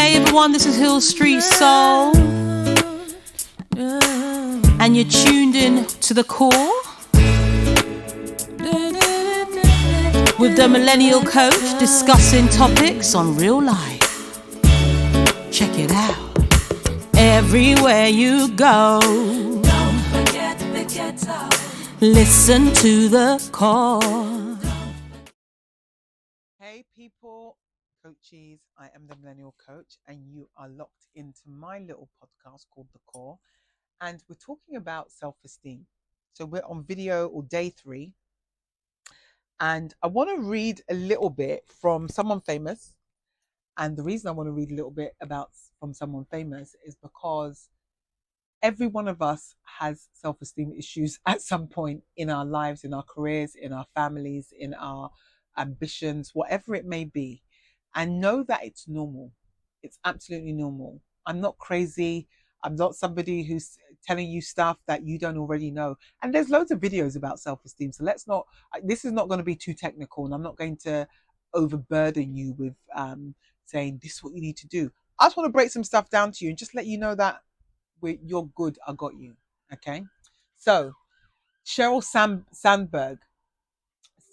Hey everyone, this is Hill Street Soul, and you're tuned in to The Core with the Millennial Coach, discussing topics on real life. Check it out. Everywhere you go, don't forget the ghetto. Listen to The Core. Hey people, coaches, I am the Millennial Coach and you are locked into my little podcast called The Core, and we're talking about self-esteem. So we're on video or day 3, and I want to read a little bit from someone famous. And the reason I want to read a little bit from someone famous is because every one of us has self-esteem issues at some point in our lives, in our careers, in our families, in our ambitions, whatever it may be. And know that it's normal. It's absolutely normal. I'm not crazy. I'm not somebody who's telling you stuff that you don't already know. And there's loads of videos about self-esteem. So this is not going to be too technical, and I'm not going to overburden you with saying this is what you need to do. I just want to break some stuff down to you and just let you know that you're good. I got you. Okay. So Sheryl Sandberg,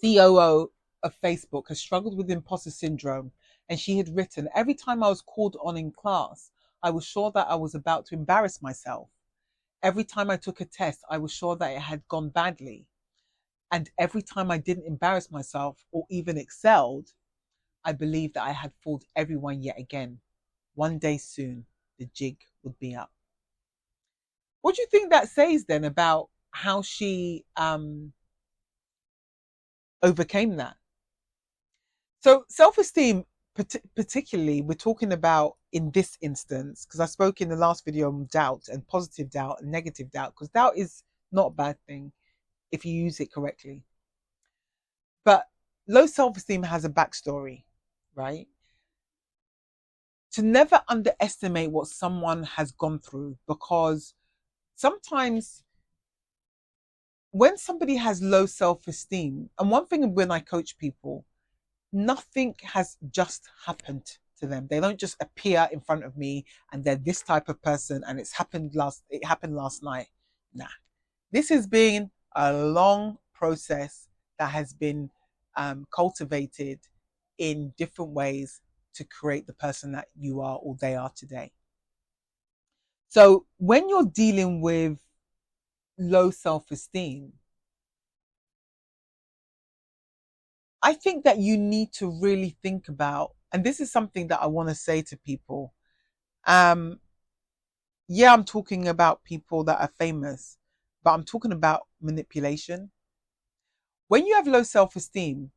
COO of Facebook, has struggled with imposter syndrome, and she had written, "Every time I was called on in class, I was sure that I was about to embarrass myself. Every time I took a test, I was sure that it had gone badly. And every time I didn't embarrass myself or even excelled, I believed that I had fooled everyone yet again. One day soon, the jig would be up." What do you think that says then about how she overcame that? So self-esteem, particularly, we're talking about in this instance, because I spoke in the last video on doubt and positive doubt and negative doubt, because doubt is not a bad thing if you use it correctly. But low self-esteem has a backstory, right? To never underestimate what someone has gone through, because sometimes when somebody has low self-esteem, and one thing when I coach people, nothing has just happened to them. They don't just appear in front of me and they're this type of person and it happened last night. Nah. This has been a long process that has been cultivated in different ways to create the person that you are or they are today. So when you're dealing with low self-esteem, I think that you need to really think about, and this is something that I want to say to people. I'm talking about people that are famous, but I'm talking about manipulation. When you have low self-esteem,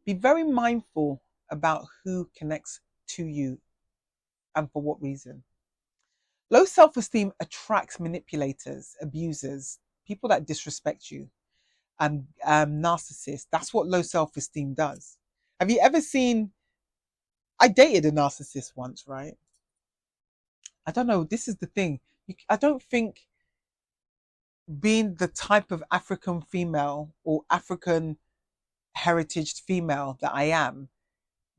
be very mindful about who connects to you and for what reason. Low self-esteem attracts manipulators, abusers, people that disrespect you, and narcissists. That's what low self-esteem does. Have you ever seen, I dated a narcissist once, right? I don't know, this is the thing. I don't think being the type of African female or African heritage female that I am,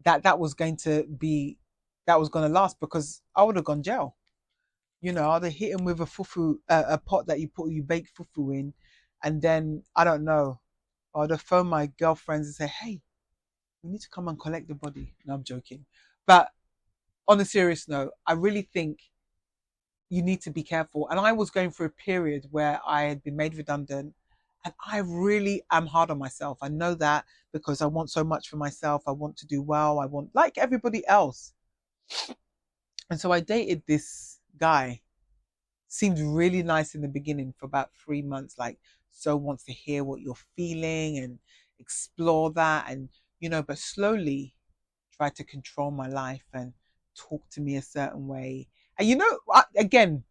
that was going to last, because I would have gone jail. You know, I'd have hit him with a fufu, a pot that you bake fufu in, and then I don't know, I'd have phoned my girlfriends and say, "Hey, we need to come and collect the body." No, I'm joking. But on a serious note, I really think you need to be careful. And I was going through a period where I had been made redundant, and I really am hard on myself. I know that, because I want so much for myself. I want to do well. I want, like everybody else. And so I dated this guy. Seemed really nice in the beginning for about 3 months, like, so wants to hear what you're feeling and explore that, and but slowly tried to control my life and talk to me a certain way. And again,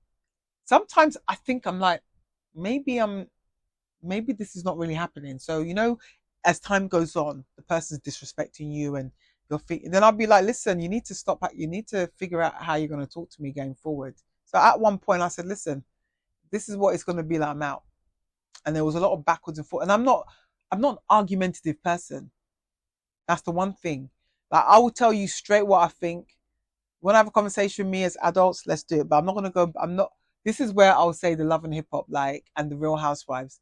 sometimes I think I'm like, maybe this is not really happening. So as time goes on, the person's disrespecting you and then I'll be like, listen, you need to stop. You need to figure out how you're going to talk to me going forward. So at one point I said, listen, this is what it's going to be like. I'm out. And there was a lot of backwards and forth. And I'm not an argumentative person. That's the one thing. Like, I will tell you straight what I think. want to have a conversation with me as adults, let's do it. But I'm not going to go, this is where I'll say the Love and Hip Hop, like, and the Real Housewives.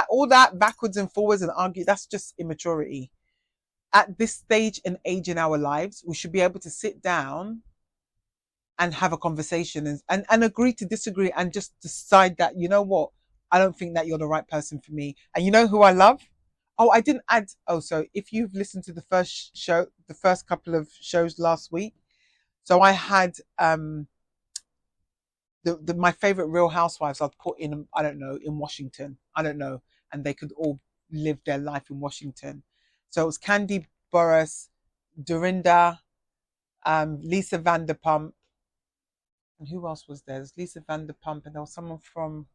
All that backwards and forwards and argue, that's just immaturity. At this stage and age in our lives, we should be able to sit down and have a conversation and agree to disagree and just decide that, you know what, I don't think that you're the right person for me. And you know who I love? Oh, I didn't add. Oh, so if you've listened to the first couple of shows last week, so I had my favorite Real Housewives I'd put in, I don't know, in Washington. I don't know. And they could all live their life in Washington. So it was Candy Burruss, Dorinda, Lisa Vanderpump. And who else was there? There's Lisa Vanderpump, and there was someone from,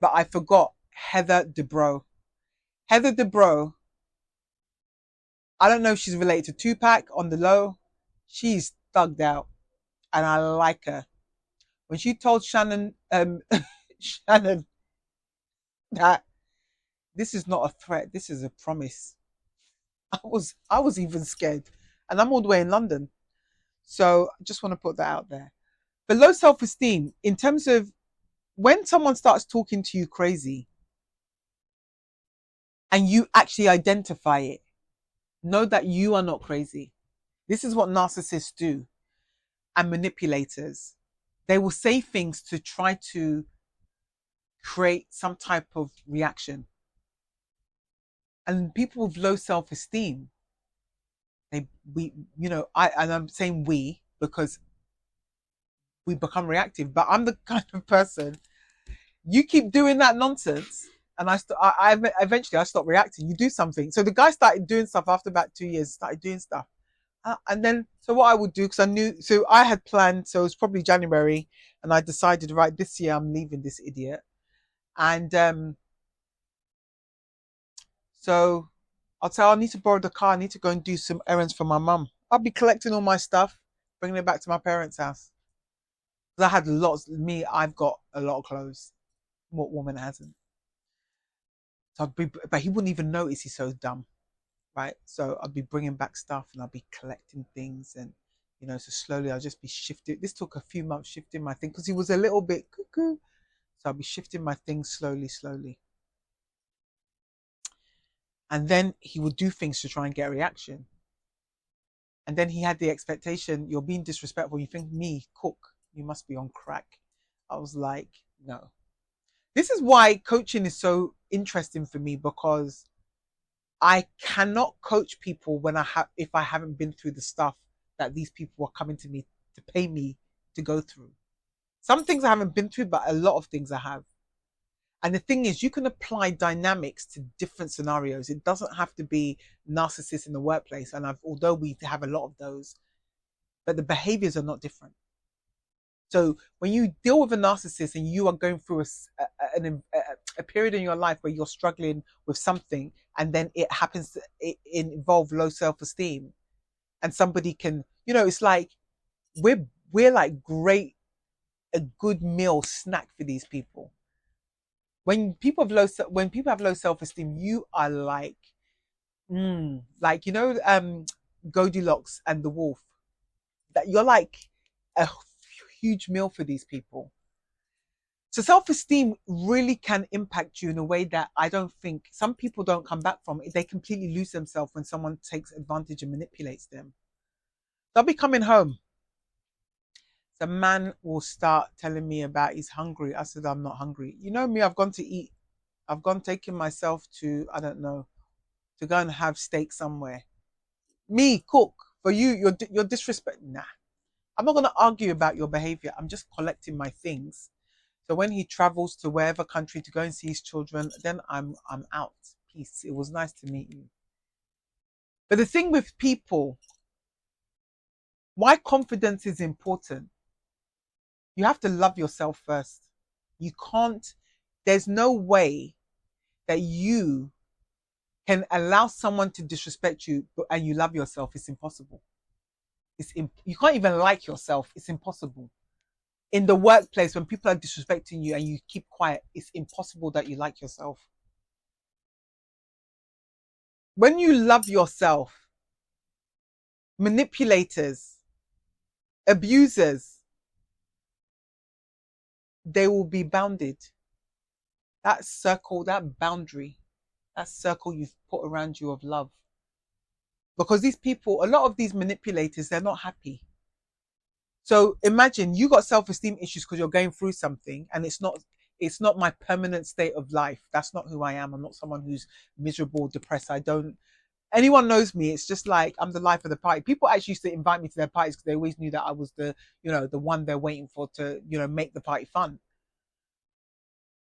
but I forgot, Heather Dubrow. Heather Dubrow, I don't know if she's related to Tupac on the low. She's thugged out, and I like her. When she told Shannon, Shannon, that this is not a threat, this is a promise, I was even scared, and I'm all the way in London. So I just want to put that out there. But low self-esteem, in terms of when someone starts talking to you crazy and you actually identify it, know that you are not crazy. This is what narcissists do, and manipulators. They will say things to try to create some type of reaction. And people with low self-esteem, I'm saying we because we become reactive, but I'm the kind of person, you keep doing that nonsense, and I eventually stopped reacting. You do something. So the guy started doing stuff after about 2 years, started doing stuff. And then, so what I would do, because I knew, so I had planned, so it was probably January, and I decided, right, this year I'm leaving this idiot. And so I'll say, I need to borrow the car, I need to go and do some errands for my mum. I'll be collecting all my stuff, bringing it back to my parents' house. Because I had I've got a lot of clothes. What woman hasn't? So but he wouldn't even notice, he's so dumb. Right, so I'll be bringing back stuff and I'll be collecting things, and so slowly I'll just be shifting. This took a few months, shifting my thing, because he was a little bit cuckoo, so I'll be shifting my things slowly, and then he would do things to try and get a reaction. And then he had the expectation, you're being disrespectful, you think, me, cook, you must be on crack. I was like, no. This is why coaching is so interesting for me, because I cannot coach people if I haven't been through the stuff that these people are coming to me to pay me to go through. Some things I haven't been through, but a lot of things I have. And the thing is, you can apply dynamics to different scenarios. It doesn't have to be narcissists in the workplace. And although we have a lot of those, but the behaviors are not different. So when you deal with a narcissist and you are going through a period in your life where you're struggling with something, and then it happens to involve low self-esteem, and somebody can, it's like we're like a good meal snack for these people. When people have low self-esteem, you are like, Goldilocks and the wolf. That you're like a huge meal for these people. So self-esteem really can impact you in a way that I don't think some people don't come back from. They completely lose themselves when someone takes advantage and manipulates them. They'll be coming home. The man will start telling me about he's hungry. I said, I'm not hungry. You know me, I've gone to eat. I've taken myself to, I don't know, to go and have steak somewhere. Me, cook. For you, you're disrespect. Nah. I'm not going to argue about your behavior. I'm just collecting my things. So when he travels to wherever country to go and see his children, then I'm out. Peace. It was nice to meet you. But the thing with people, why confidence is important, you have to love yourself first. You can't, there's no way that you can allow someone to disrespect you and you love yourself. It's impossible. You can't even like yourself. It's impossible. In the workplace, when people are disrespecting you and you keep quiet, it's impossible that you like yourself. When you love yourself, manipulators, abusers, they will be bounded. That circle, that boundary, that circle you've put around you of love. Because these people, a lot of these manipulators, they're not happy. So imagine you got self-esteem issues because you're going through something, and it's not my permanent state of life. That's not who I am. I'm not someone who's miserable, depressed. Anyone knows me, it's just like I'm the life of the party. People actually used to invite me to their parties because they always knew that I was the one they're waiting for to, make the party fun.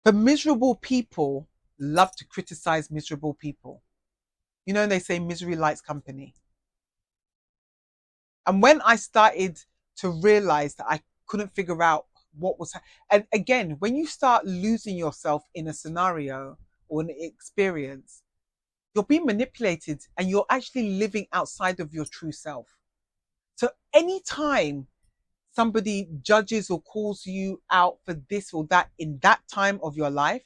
But miserable people love to criticize miserable people. They say misery likes company. And when I started to realize that I couldn't figure out what was, and again, when you start losing yourself in a scenario or an experience, you're being manipulated and you're actually living outside of your true self. So anytime somebody judges or calls you out for this or that in that time of your life,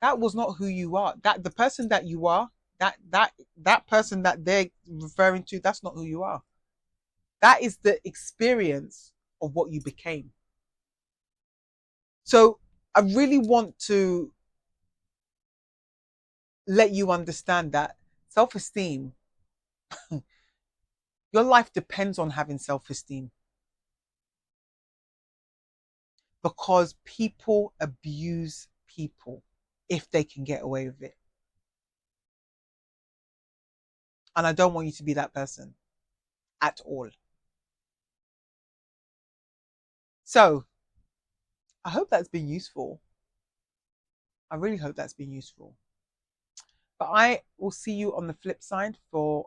that was not who you are. That the person that you are, that person that they're referring to, that's not who you are. That is the experience of what you became. So I really want to let you understand that self-esteem, your life depends on having self-esteem. Because people abuse people if they can get away with it. And I don't want you to be that person at all. So I hope that's been useful. I really hope that's been useful. But I will see you on the flip side for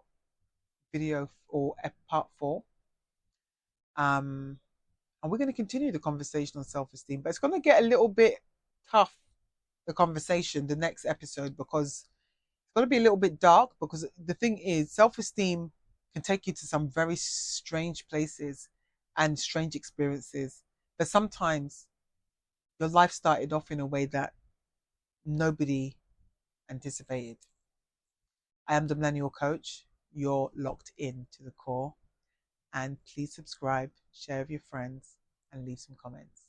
video or part 4. And we're going to continue the conversation on self-esteem, but it's going to get a little bit tough, the conversation, the next episode, because it's going to be a little bit dark, because the thing is, self-esteem can take you to some very strange places and strange experiences. But sometimes your life started off in a way that nobody anticipated. I am the Millennial Coach. You're locked in to the core. And please subscribe, share with your friends, and leave some comments.